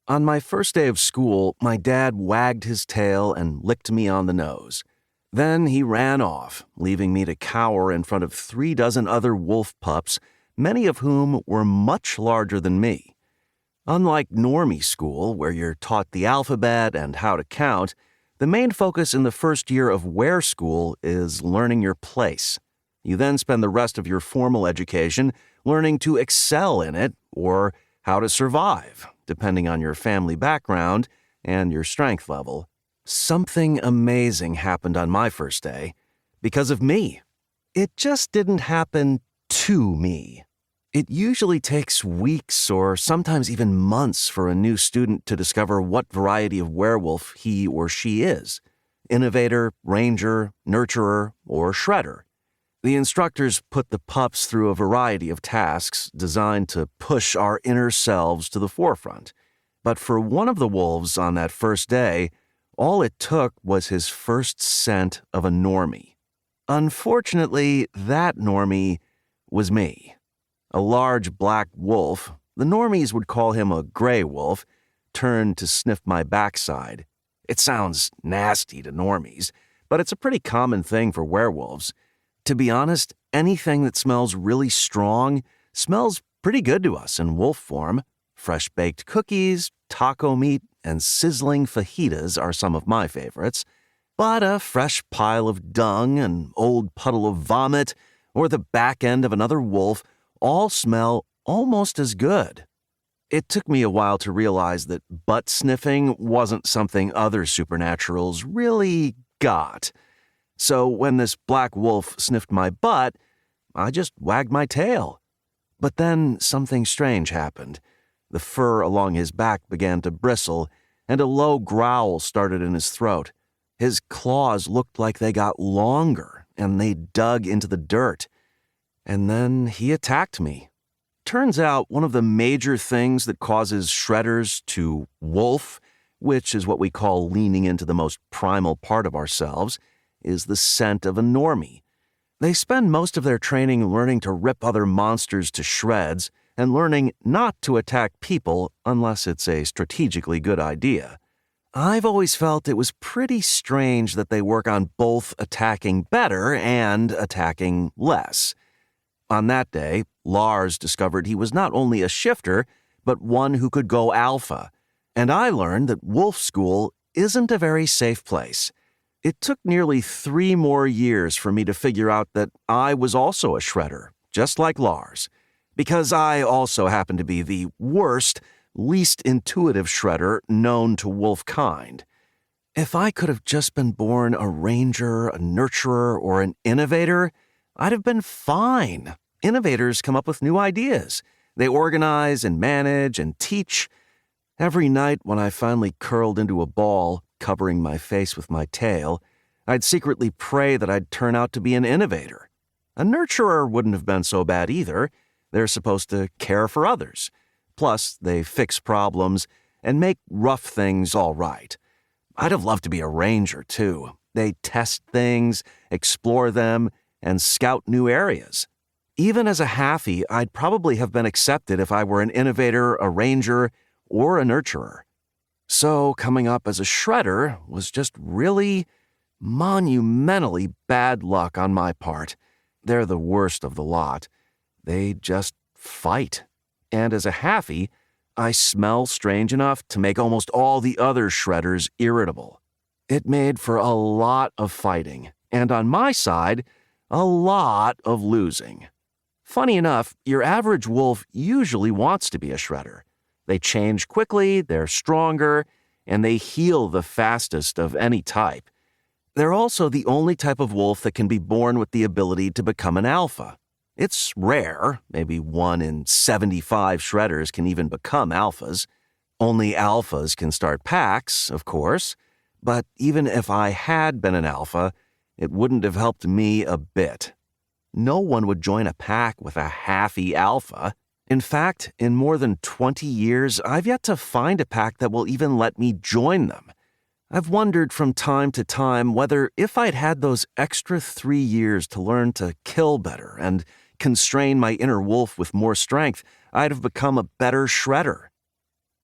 On my first day of school, my dad wagged his tail and licked me on the nose. Then he ran off, leaving me to cower in front of 36 other wolf pups, many of whom were much larger than me. Unlike normie school, where you're taught the alphabet and how to count, the main focus in the first year of were school is learning your place. You then spend the rest of your formal education learning to excel in it or how to survive, depending on your family background and your strength level. Something amazing happened on my first day because of me. It just didn't happen to me. It usually takes weeks or sometimes even months for a new student to discover what variety of werewolf he or she is: innovator, ranger, nurturer, or shredder. The instructors put the pups through a variety of tasks designed to push our inner selves to the forefront. But for one of the wolves on that first day, all it took was his first scent of a normie. Unfortunately, that normie was me. A large black wolf, the normies would call him a gray wolf, turned to sniff my backside. It sounds nasty to normies, but it's a pretty common thing for werewolves. To be honest, anything that smells really strong smells pretty good to us in wolf form. Fresh baked cookies, taco meat, and sizzling fajitas are some of my favorites. But a fresh pile of dung, an old puddle of vomit, or the back end of another wolf all smell almost as good. It took me a while to realize that butt sniffing wasn't something other supernaturals really got. So when this black wolf sniffed my butt, I just wagged my tail. But then something strange happened. The fur along his back began to bristle, and a low growl started in his throat. His claws looked like they got longer, and they dug into the dirt. And then he attacked me. Turns out one of the major things that causes shredders to wolf, which is what we call leaning into the most primal part of ourselves, is the scent of a normie. They spend most of their training learning to rip other monsters to shreds and learning not to attack people unless it's a strategically good idea. I've always felt it was pretty strange that they work on both attacking better and attacking less. On that day, Lars discovered he was not only a shifter, but one who could go alpha. And I learned that wolf school isn't a very safe place. It took nearly 3 more years for me to figure out that I was also a shredder, just like Lars, because I also happen to be the worst, least intuitive shredder known to wolf kind. If I could have just been born a ranger, a nurturer, or an innovator, I'd have been fine. Innovators come up with new ideas. They organize and manage and teach. Every night when I finally curled into a ball, covering my face with my tail, I'd secretly pray that I'd turn out to be an innovator. A nurturer wouldn't have been so bad either. They're supposed to care for others. Plus, they fix problems and make rough things all right. I'd have loved to be a ranger, too. They test things, explore them, and scout new areas. Even as a halfie, I'd probably have been accepted if I were an innovator, a ranger, or a nurturer. So coming up as a shredder was just really monumentally bad luck on my part. They're the worst of the lot. They just fight. And as a halfie, I smell strange enough to make almost all the other shredders irritable. It made for a lot of fighting, and on my side, a lot of losing. Funny enough, your average wolf usually wants to be a shredder. They change quickly, they're stronger, and they heal the fastest of any type. They're also the only type of wolf that can be born with the ability to become an alpha. It's rare, maybe 1 in 75 shredders can even become alphas. Only alphas can start packs, of course, but even if I had been an alpha, it wouldn't have helped me a bit. No one would join a pack with a halfy alpha. In fact, in more than 20 years, I've yet to find a pack that will even let me join them. I've wondered from time to time whether if I'd had those extra 3 years to learn to kill better and constrain my inner wolf with more strength, I'd have become a better shredder.